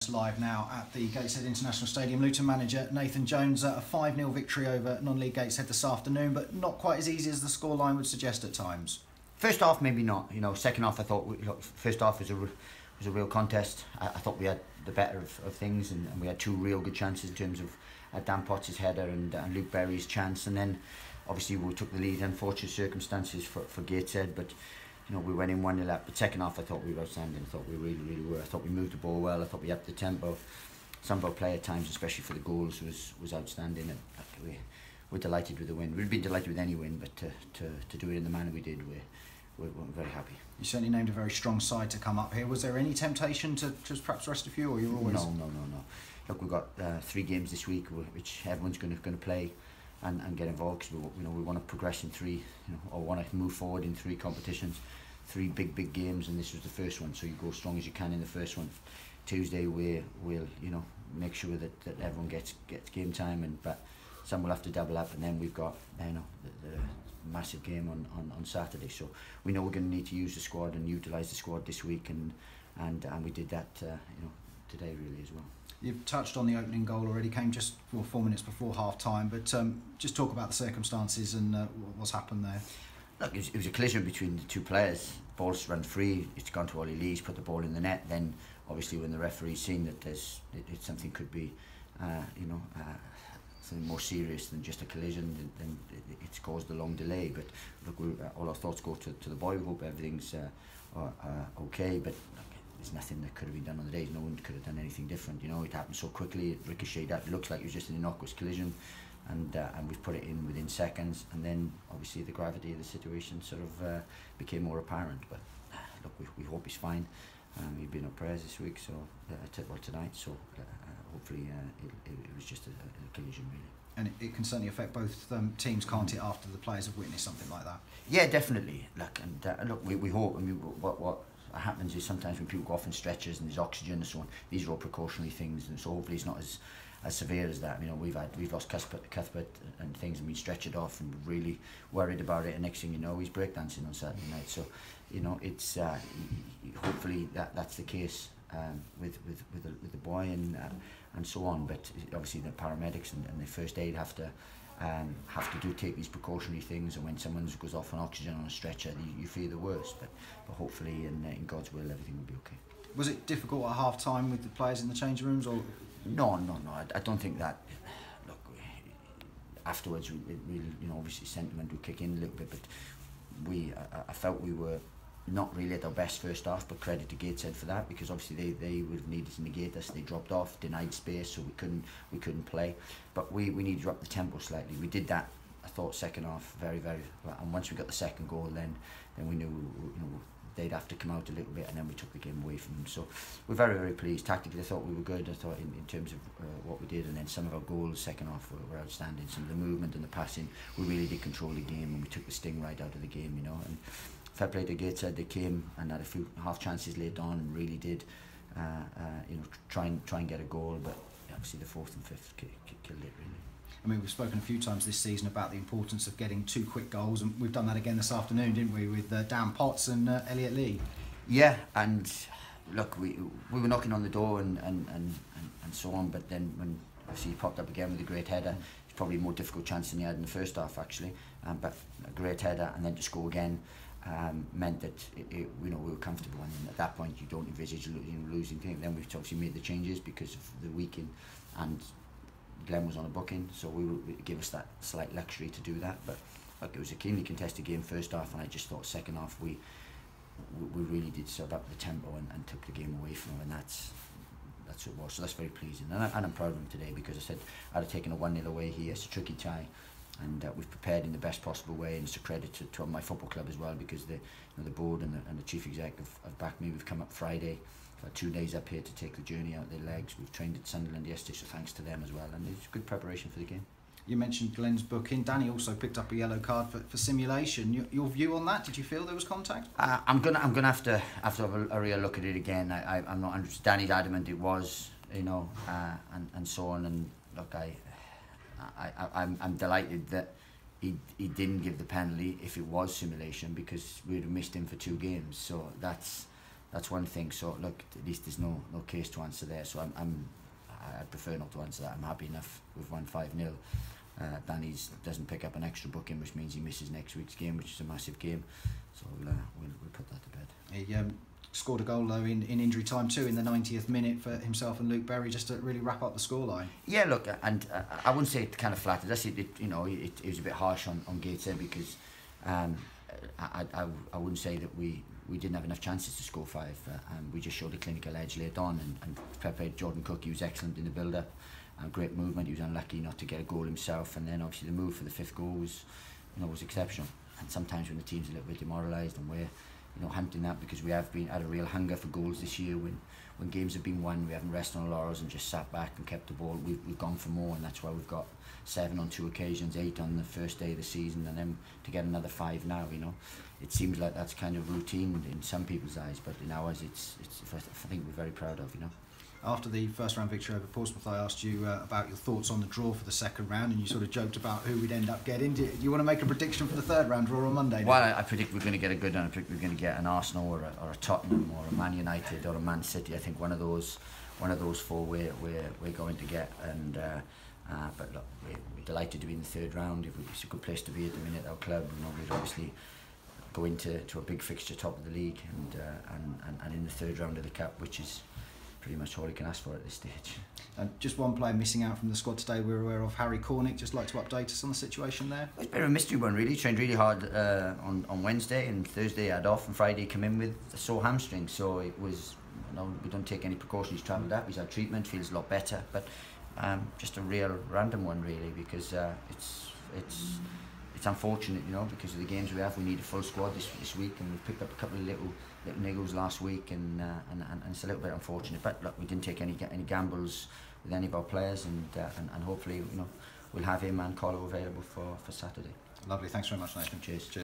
Live now at the Gateshead International Stadium. Luton manager Nathan Jones, a 5-0 victory over non-league Gateshead this afternoon, but not quite as easy as the scoreline would suggest at times. First half, maybe not. Second half, I thought first half was a real contest. I thought we had the better of things, and we had two real good chances in terms of Dan Potts' header and Luke Berry's chance, and then obviously we took the lead. Unfortunate circumstances for Gateshead, but we went in 1-0 up. But second half, I thought we were outstanding. I thought we really were. I thought we moved the ball well. I thought we upped the tempo. Some of our play at times, especially for the goals, was outstanding. And we're delighted with the win. We'd been delighted with any win, but to do it in the manner we did, we're very happy. You certainly named a very strong side to come up here. Was there any temptation to just perhaps rest a few, or you're always... No. Look, we've got 3 games this week, which everyone's going to play and get involved, because we want to progress in 3, or want to move forward in 3 competitions, 3 big games, and this was the first one. So you go as strong as you can in the first one. Tuesday we'll make sure that everyone gets game time, but some will have to double up, and then we've got the massive game on Saturday. So we know we're going to need to use the squad and utilise the squad this week, and we did that today really as well. You've touched on the opening goal already. Came just 4 minutes before half time, but just talk about the circumstances and what's happened there. Look, it was a collision between the 2 players. Ball's run free. It's gone to Ollie Lee's put the ball in the net. Then obviously when the referee's seen that something could be something more serious than just a collision, then it's caused a long delay. But look, all our thoughts go to the boy. We hope everything's okay, but look, there's nothing that could have been done on the day. No one could have done anything different. It happened so quickly. It ricocheted out. It looks like it was just an innocuous collision, and we've put it in within seconds. And then obviously the gravity of the situation sort of became more apparent. But look, we hope he's fine. He's been on prayers this week, so tonight. So hopefully it was just a collision really. And it can certainly affect both teams, can't it? After the players have witnessed something like that. Yeah, definitely. Look, and look, we hope. I mean, what happens is sometimes when people go off in stretchers and there's oxygen and so on, these are all precautionary things, and so hopefully it's not as severe as that. We've lost Cuthbert and things and been stretchered off, and we're really worried about it. And next thing you know, he's breakdancing on Saturday night. So it's hopefully that's the case with the boy and so on. But obviously the paramedics and the first aid have to take these precautionary things, and when someone goes off on oxygen on a stretcher, you fear the worst, but hopefully in God's will everything will be okay. Was it difficult at half time with the players in the changing rooms, or? No, I don't think that. Look, afterwards obviously sentiment would kick in a little bit, but I felt we were not really at our best first half, but credit to Gateshead for that, because obviously they would have needed to negate us. They dropped off, denied space, so we couldn't play. But we needed to up the tempo slightly. We did that, I thought, second half very well. And once we got the second goal, then we knew they'd have to come out a little bit, and then we took the game away from them. So we're very pleased. Tactically, I thought we were good. I thought in terms of what we did, and then some of our goals second half were outstanding. Some of the movement and the passing, we really did control the game, and we took the sting right out of the game. And fair play to Gateshead. They came and had a few half chances late on, and really did try and get a goal, but obviously the 4th and 5th killed it really. I mean, we've spoken a few times this season about the importance of getting 2 quick goals, and we've done that again this afternoon, didn't we, with Dan Potts and Elliot Lee? Yeah, and look, we were knocking on the door and so on, but then when obviously he popped up again with a great header, it's probably a more difficult chance than he had in the first half actually, but a great header, and then to score again meant that we were comfortable, and at that point you don't envisage losing things. Then we've obviously made the changes because of the weekend, and Glenn was on a booking, so it gave us that slight luxury to do that. But look, it was a keenly contested game first half, and I just thought second half we really did sort of up the tempo and took the game away from them, and that's what it was. So that's very pleasing, and I'm proud of him today, because I said I'd have taken a 1-0 away here. It's a tricky tie, and we've prepared in the best possible way, and it's a credit to my football club as well, because the board and the chief exec have backed me. We've come up Friday. We've had 2 days up here to take the journey out their legs. We've trained at Sunderland yesterday, so thanks to them as well, and it's good preparation for the game. You mentioned Glenn's booking. Danny also picked up a yellow card for simulation. Your view on that? Did you feel there was contact? I'm gonna have to have a real look at it again. I'm not 100%. Danny's adamant it was, and so on. And look, I'm delighted that he didn't give the penalty if it was simulation, because we'd have missed him for 2 games. So that's that's one thing. So look, at least there's no case to answer there. So I prefer not to answer that. I'm happy enough we've won 5-0. Danny doesn't pick up an extra booking, which means he misses next week's game, which is a massive game. So we'll put that to bed. He scored a goal though in injury time too in the 90th minute for himself and Luke Berry, just to really wrap up the scoreline. Yeah, look, and I wouldn't say it kind of flattered us. It was a bit harsh on Gateshead because I wouldn't say that we didn't have enough chances to score 5. We just showed a clinical edge late on, and fair play to Jordan Cook. He was excellent in the build-up. Great movement. He was unlucky not to get a goal himself, and then obviously the move for the 5th goal was exceptional. And sometimes when the team's a little bit demoralised and we're hunting that, because we have been had a real hunger for goals this year. When games have been won, we haven't rested on our laurels and just sat back and kept the ball. We've gone for more, and that's why we've got 7 on 2 occasions, 8 on the first day of the season, and then to get another 5 now. It seems like that's kind of routine in some people's eyes, but in ours, it's I think we're very proud of. After the first round victory over Portsmouth, I asked you about your thoughts on the draw for the second round, and you sort of joked about who we'd end up getting. Do you want to make a prediction for the third round draw on Monday? Well, I predict we're going to get a good one. I predict we're going to get an Arsenal or a Tottenham or a Man United or a Man City. I think one of those 4 we're going to get. And but look, we're delighted to be in the third round. It's a good place to be at the minute. Our club, we'd obviously go into a big fixture, top of the league, and in the third round of the cup, which is pretty much all you can ask for at this stage. And just one player missing out from the squad today we're aware of, Harry Cornick. Just like to update us on the situation there. It's a bit of a mystery one really. Trained really hard on Wednesday, and Thursday had off, and Friday came in with a sore hamstring. So it was, we don't take any precautions. He's travelled up, he's had treatment, feels a lot better. But just a real random one really, because it's unfortunate, because of the games we have. We need a full squad this week, and we've picked up a couple of little niggles last week, and it's a little bit unfortunate. But look, we didn't take any gambles with any of our players, and hopefully we'll have him and Carlo available for Saturday. Lovely, thanks very much, Nathan. Cheers.